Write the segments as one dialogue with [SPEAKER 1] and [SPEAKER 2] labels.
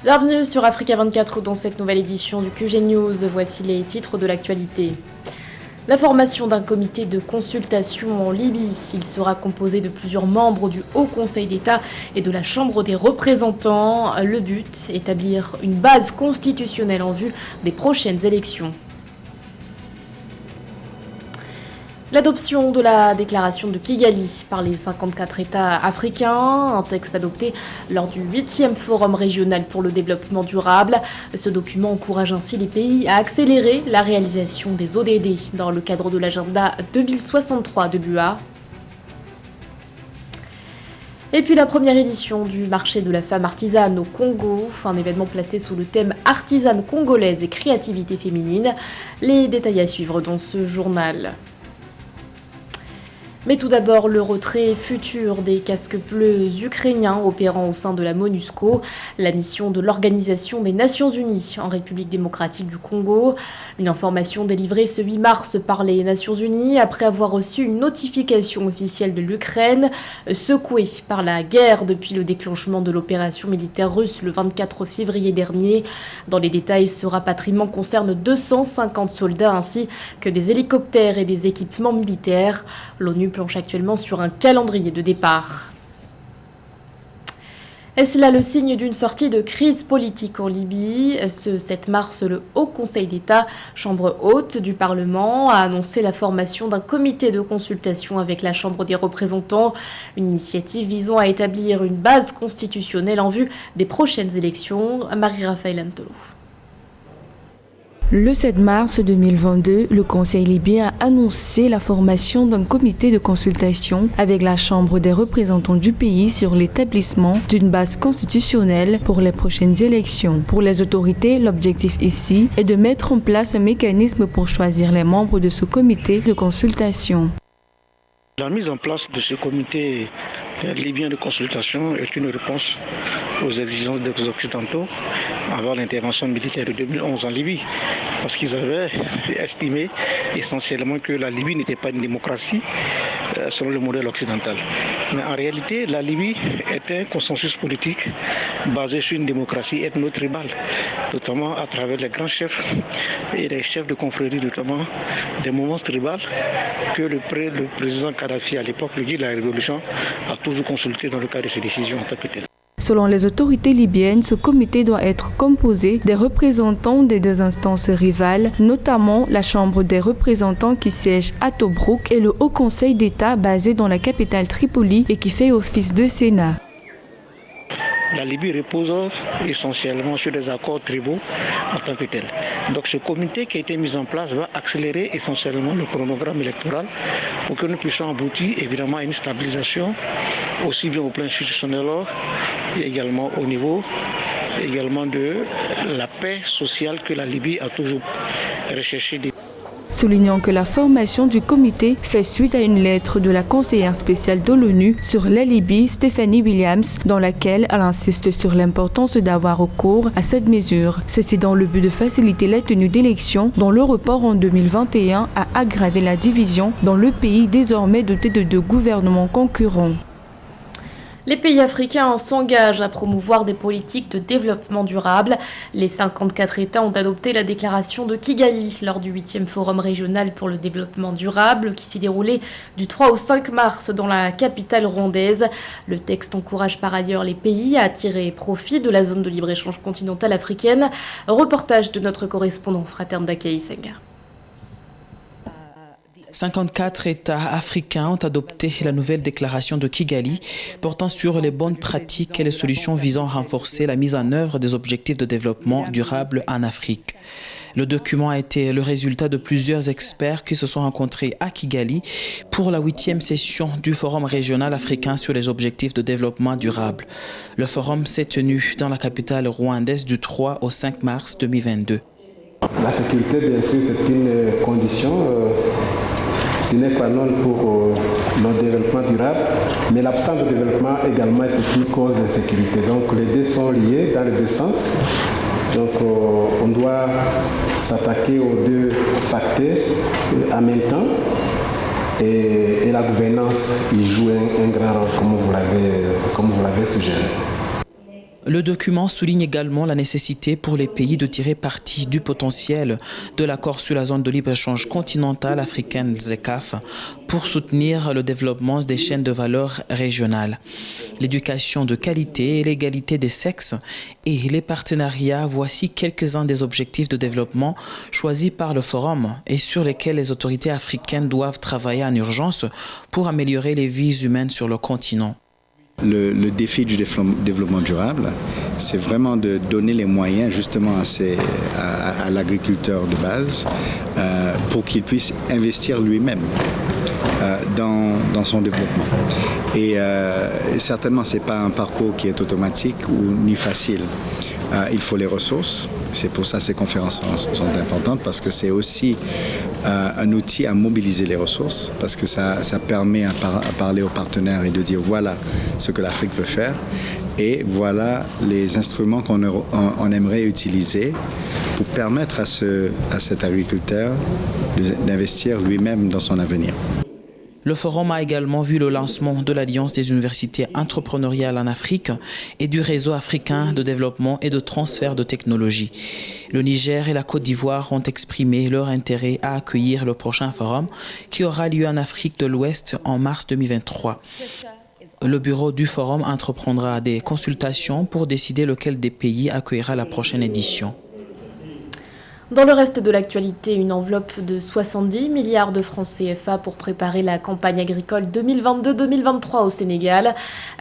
[SPEAKER 1] Bienvenue sur Africa 24 dans cette nouvelle édition du QG News. Voici les titres de l'actualité. La formation d'un comité de consultation en Libye. Il sera composé de plusieurs membres du Haut Conseil d'État et de la Chambre des représentants. Le but, établir une base constitutionnelle en vue des prochaines élections. L'adoption de la déclaration de Kigali par les 54 États africains, un texte adopté lors du 8e Forum régional pour le développement durable. Ce document encourage ainsi les pays à accélérer la réalisation des ODD dans le cadre de l'agenda 2063 de l'UA. Et puis la première édition du marché de la femme artisane au Congo, un événement placé sous le thème artisane congolaise et créativité féminine. Les détails à suivre dans ce journal. Mais tout d'abord, le retrait futur des casques bleus ukrainiens opérant au sein de la MONUSCO, la mission de l'Organisation des Nations Unies en République démocratique du Congo. Une information délivrée ce 8 mars par les Nations Unies après avoir reçu une notification officielle de l'Ukraine, secouée par la guerre depuis le déclenchement de l'opération militaire russe le 24 février dernier. Dans les détails, ce rapatriement concerne 250 soldats ainsi que des hélicoptères et des équipements militaires. L'ONU planche actuellement sur un calendrier de départ. Est-ce là le signe d'une sortie de crise politique en Libye ? Ce 7 mars, le Haut Conseil d'État, chambre haute du Parlement, a annoncé la formation d'un comité de consultation avec la Chambre des représentants, une initiative visant à établir une base constitutionnelle en vue des prochaines élections. Marie-Raphaël Antolo.
[SPEAKER 2] Le 7 mars 2022, le Conseil libyen a annoncé la formation d'un comité de consultation avec la Chambre des représentants du pays sur l'établissement d'une base constitutionnelle pour les prochaines élections. Pour les autorités, l'objectif ici est de mettre en place un mécanisme pour choisir les membres de ce comité de consultation.
[SPEAKER 3] La mise en place de ce comité libyen de consultation est une réponse aux exigences des Occidentaux avant l'intervention militaire de 2011 en Libye, parce qu'ils avaient estimé essentiellement que la Libye n'était pas une démocratie selon le modèle occidental. Mais en réalité, la Libye est un consensus politique basé sur une démocratie ethno-tribale, notamment à travers les grands chefs et les chefs de confrérie, notamment des mouvements tribales que le président Kadhafi, à l'époque, le guide de la révolution, a toujours consulté dans le cadre de ses décisions en tant que tel.
[SPEAKER 2] Selon les autorités libyennes, ce comité doit être composé des représentants des deux instances rivales, notamment la Chambre des représentants qui siège à Tobrouk et le Haut Conseil d'État basé dans la capitale Tripoli et qui fait office de Sénat.
[SPEAKER 3] La Libye repose essentiellement sur des accords tribaux en tant que tel. Donc ce comité qui a été mis en place va accélérer essentiellement le chronogramme électoral pour que nous puissions aboutir évidemment à une stabilisation aussi bien au plan institutionnel et également au niveau également de la paix sociale que la Libye a toujours recherché.
[SPEAKER 2] Soulignant que la formation du comité fait suite à une lettre de la conseillère spéciale de l'ONU sur la Libye, Stephanie Williams, dans laquelle elle insiste sur l'importance d'avoir recours à cette mesure. Ceci dans le but de faciliter la tenue d'élections dont le report en 2021 a aggravé la division dans le pays désormais doté de deux gouvernements concurrents.
[SPEAKER 1] Les pays africains s'engagent à promouvoir des politiques de développement durable. Les 54 États ont adopté la déclaration de Kigali lors du 8e Forum régional pour le développement durable qui s'est déroulé du 3 au 5 mars dans la capitale rwandaise. Le texte encourage par ailleurs les pays à tirer profit de la zone de libre-échange continentale africaine. Reportage de notre correspondant Fraterne Dakaï Senga.
[SPEAKER 4] 54 États africains ont adopté la nouvelle déclaration de Kigali portant sur les bonnes pratiques et les solutions visant à renforcer la mise en œuvre des objectifs de développement durable en Afrique. Le document a été le résultat de plusieurs experts qui se sont rencontrés à Kigali pour la 8e session du Forum régional africain sur les objectifs de développement durable. Le forum s'est tenu dans la capitale rwandaise du 3 au 5 mars 2022.
[SPEAKER 5] La sécurité, bien sûr, c'est une condition sine qua non pour le développement durable, mais l'absence de développement également est une cause d'insécurité. Donc les deux sont liés dans les deux sens. Donc on doit s'attaquer aux deux facteurs en même temps. Et la gouvernance y joue un grand rôle, comme vous l'avez suggéré.
[SPEAKER 4] Le document souligne également la nécessité pour les pays de tirer parti du potentiel de l'accord sur la zone de libre-échange continentale africaine ZLECAf pour soutenir le développement des chaînes de valeur régionales. L'éducation de qualité et l'égalité des sexes et les partenariats, voici quelques-uns des objectifs de développement choisis par le Forum et sur lesquels les autorités africaines doivent travailler en urgence pour améliorer les vies humaines sur le continent.
[SPEAKER 6] Le défi du développement durable, c'est vraiment de donner les moyens justement à l'agriculteur de base pour qu'il puisse investir lui-même dans son développement. Et certainement, ce n'est pas un parcours qui est automatique ni facile. Il faut les ressources. C'est pour ça que ces conférences sont importantes, parce que c'est aussi un outil à mobiliser les ressources, parce que ça permet à parler aux partenaires et de dire voilà ce que l'Afrique veut faire et voilà les instruments qu'on aimerait utiliser pour permettre à cet agriculteur d'investir lui-même dans son avenir.
[SPEAKER 4] Le Forum a également vu le lancement de l'Alliance des universités entrepreneuriales en Afrique et du Réseau africain de développement et de transfert de technologie. Le Niger et la Côte d'Ivoire ont exprimé leur intérêt à accueillir le prochain Forum qui aura lieu en Afrique de l'Ouest en mars 2023. Le bureau du Forum entreprendra des consultations pour décider lequel des pays accueillera la prochaine édition.
[SPEAKER 1] Dans le reste de l'actualité, une enveloppe de 70 milliards de francs CFA pour préparer la campagne agricole 2022-2023 au Sénégal.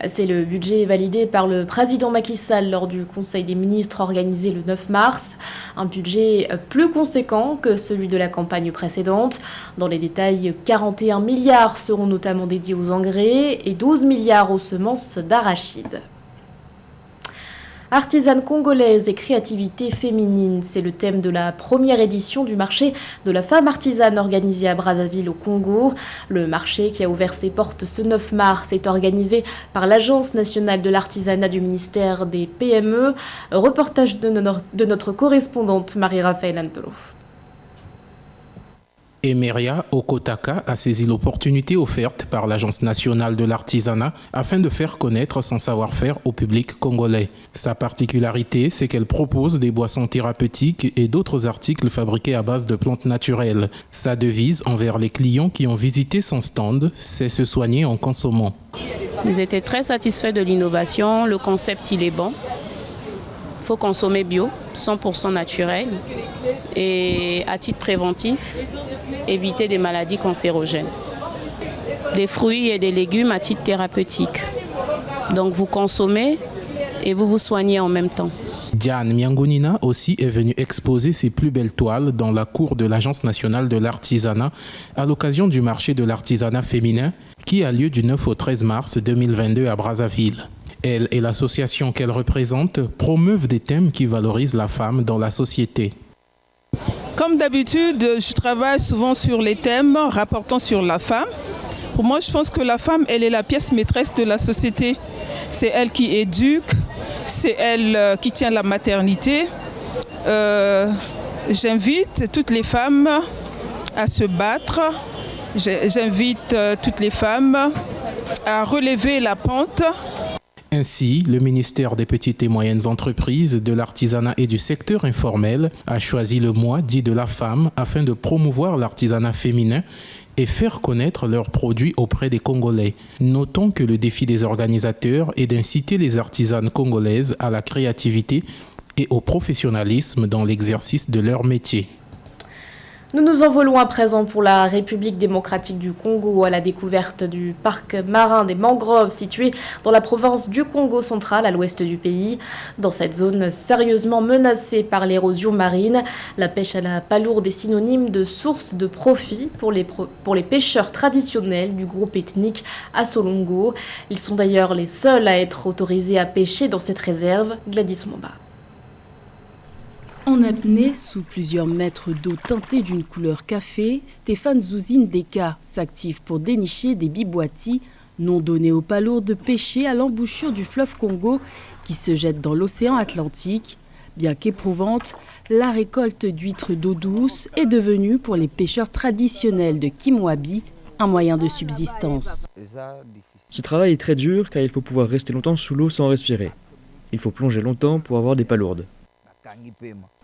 [SPEAKER 1] C'est le budget validé par le président Macky Sall lors du Conseil des ministres organisé le 9 mars. Un budget plus conséquent que celui de la campagne précédente. Dans les détails, 41 milliards seront notamment dédiés aux engrais et 12 milliards aux semences d'arachide. Artisanes congolaises et créativité féminine, c'est le thème de la première édition du marché de la femme artisane organisé à Brazzaville au Congo. Le marché qui a ouvert ses portes ce 9 mars est organisé par l'Agence nationale de l'artisanat du ministère des PME. Reportage de notre correspondante Marie-Raphaël Antolo.
[SPEAKER 7] Emeria Okotaka a saisi l'opportunité offerte par l'Agence nationale de l'artisanat afin de faire connaître son savoir-faire au public congolais. Sa particularité, c'est qu'elle propose des boissons thérapeutiques et d'autres articles fabriqués à base de plantes naturelles. Sa devise envers les clients qui ont visité son stand, c'est se soigner en consommant.
[SPEAKER 8] Ils étaient très satisfaits de l'innovation, le concept il est bon. Il faut consommer bio, 100% naturel et à titre préventif, éviter des maladies cancérogènes. Des fruits et des légumes à titre thérapeutique. Donc vous consommez et vous vous soignez en même temps.
[SPEAKER 7] Diane Miangonina aussi est venue exposer ses plus belles toiles dans la cour de l'Agence nationale de l'artisanat à l'occasion du marché de l'artisanat féminin qui a lieu du 9 au 13 mars 2022 à Brazzaville. Elle et l'association qu'elle représente promeuvent des thèmes qui valorisent la femme dans la société.
[SPEAKER 9] Comme d'habitude, je travaille souvent sur les thèmes rapportant sur la femme. Pour moi, je pense que la femme, elle est la pièce maîtresse de la société. C'est elle qui éduque, c'est elle qui tient la maternité. J'invite toutes les femmes à se battre. J'invite toutes les femmes à relever la pente.
[SPEAKER 7] Ainsi, le ministère des Petites et Moyennes Entreprises, de l'Artisanat et du secteur informel a choisi le mois dit de la femme afin de promouvoir l'artisanat féminin et faire connaître leurs produits auprès des Congolais. Notons que le défi des organisateurs est d'inciter les artisanes congolaises à la créativité et au professionnalisme dans l'exercice de leur métier.
[SPEAKER 1] Nous nous envolons à présent pour la République démocratique du Congo à la découverte du parc marin des mangroves situé dans la province du Congo central à l'ouest du pays. Dans cette zone sérieusement menacée par l'érosion marine, la pêche à la palourde est synonyme de source de profit pour les pêcheurs traditionnels du groupe ethnique Assolongo. Ils sont d'ailleurs les seuls à être autorisés à pêcher dans cette réserve. Gladys Momba.
[SPEAKER 10] En apnée, sous plusieurs mètres d'eau teintée d'une couleur café, Stéphane Zouzine Deka s'active pour dénicher des biboitis, nom donné aux palourdes pêchées à l'embouchure du fleuve Congo qui se jette dans l'océan Atlantique. Bien qu'éprouvante, la récolte d'huîtres d'eau douce est devenue pour les pêcheurs traditionnels de Kimwabi un moyen de subsistance.
[SPEAKER 11] Ce travail est très dur car il faut pouvoir rester longtemps sous l'eau sans respirer. Il faut plonger longtemps pour avoir des palourdes.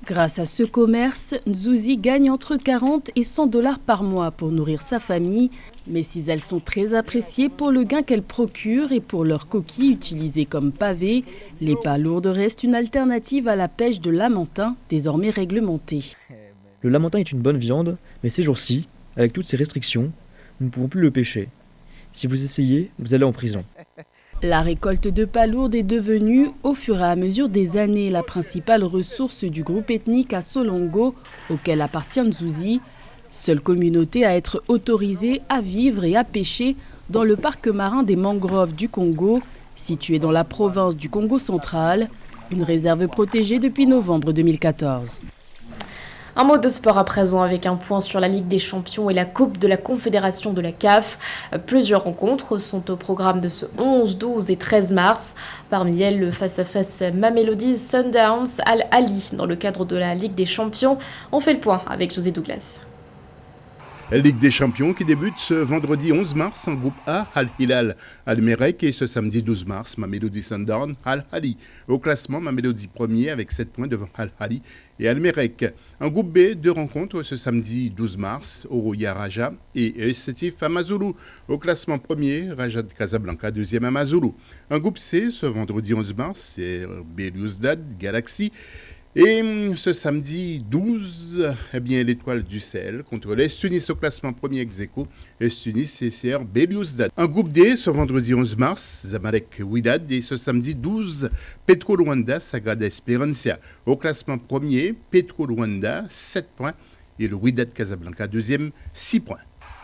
[SPEAKER 10] Grâce à ce commerce, Nzuzi gagne entre 40 et 100 $ par mois pour nourrir sa famille. Mais si elles sont très appréciées pour le gain qu'elles procurent et pour leurs coquilles utilisées comme pavés, les palourdes restent une alternative à la pêche de lamentin, désormais réglementée.
[SPEAKER 11] Le lamentin est une bonne viande, mais ces jours-ci, avec toutes ces restrictions, nous ne pouvons plus le pêcher. Si vous essayez, vous allez en prison.
[SPEAKER 10] La récolte de palourdes est devenue, au fur et à mesure des années, la principale ressource du groupe ethnique à Solongo, auquel appartient Nzuzi, seule communauté à être autorisée à vivre et à pêcher dans le parc marin des mangroves du Congo, situé dans la province du Congo central, une réserve protégée depuis novembre 2014.
[SPEAKER 1] Un mot de sport à présent avec un point sur la Ligue des Champions et la Coupe de la Confédération de la CAF. Plusieurs rencontres sont au programme de ce 11, 12 et 13 mars. Parmi elles, le face-à-face Mamelodi Sundowns Al Ahly dans le cadre de la Ligue des Champions. On fait le point avec José Douglas.
[SPEAKER 12] La Ligue des Champions qui débute ce vendredi 11 mars en groupe A, Al Hilal Al Merreikh, et ce samedi 12 mars, Mamelodi Sundowns Al Ahly. Au classement, Mamelodi premier avec 7 points devant Al Ahly et Al Merreikh. En groupe B, 2 rencontres ce samedi 12 mars, Oroya Raja et Sétif Amazulu. Au classement premier, Raja de Casablanca, deuxième Amazulu. En groupe C, ce vendredi 11 mars, c'est Belouizdad Galaxy. Et ce samedi 12, l'Étoile du Sahel contre l'Est Tunis au classement premier ex-aequo, Est Tunis CCR Belouizdad. En groupe D, ce vendredi 11 mars, Zamalek Wydad, et ce samedi 12, Petro Luanda Sagrada Esperança. Au classement premier, Petro Luanda 7 points et le Wydad Casablanca deuxième 6 points.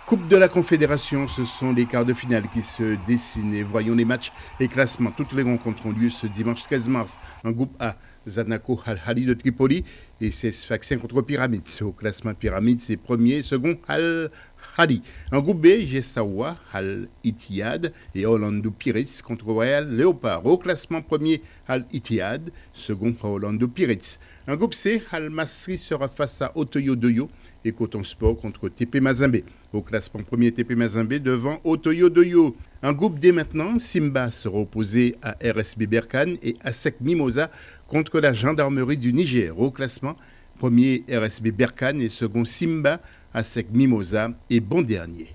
[SPEAKER 12] Coupe de la Confédération, ce sont les quarts de finale qui se dessinent. Et voyons les matchs et classements. Toutes les rencontres ont lieu ce dimanche 13 mars. En groupe A, Zanaco Al Ahly de Tripoli et ses Sfaxiens contre Pyramides. Au classement Pyramides, c'est premier et second Al Ahly. En groupe B, Gessawa Al Ittihad et Orlando Pirates contre Royal Léopard. Au classement premier Al Ittihad, second Orlando Pirates. En groupe C, Al Masri sera face à Otoyo Doyo et Coton Sport contre TP Mazembe. Au classement premier, TP Mazembe devant Otoyo Doyo. En groupe D maintenant, Simba sera opposé à RSB Berkane et ASEC Mimosa contre la gendarmerie du Niger. Au classement, premier RSB Berkane et second Simba, ASEC Mimosa et bon dernier.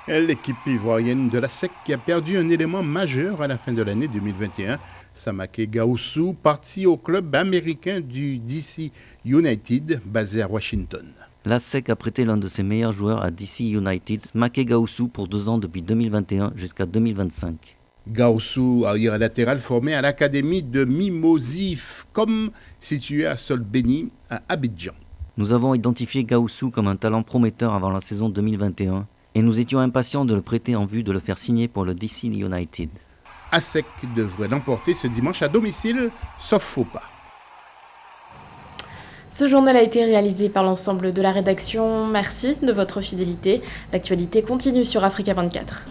[SPEAKER 12] L'équipe ivoirienne de l'ASEC qui a perdu un élément majeur à la fin de l'année 2021. Samake Gausu, parti au club américain du DC United, basé à Washington.
[SPEAKER 13] L'ASEC a prêté l'un de ses meilleurs joueurs à DC United, Make Gausu, pour 2 ans depuis 2021 jusqu'à 2025.
[SPEAKER 12] Gausu, arrière latéral formé à l'académie de Mimosif, comme situé à Solbeni, à Abidjan.
[SPEAKER 13] Nous avons identifié Gausu comme un talent prometteur avant la saison 2021 et nous étions impatients de le prêter en vue de le faire signer pour le DC United.
[SPEAKER 12] ASEC devrait l'emporter ce dimanche à domicile, sauf faux pas.
[SPEAKER 1] Ce journal a été réalisé par l'ensemble de la rédaction. Merci de votre fidélité. L'actualité continue sur Africa 24.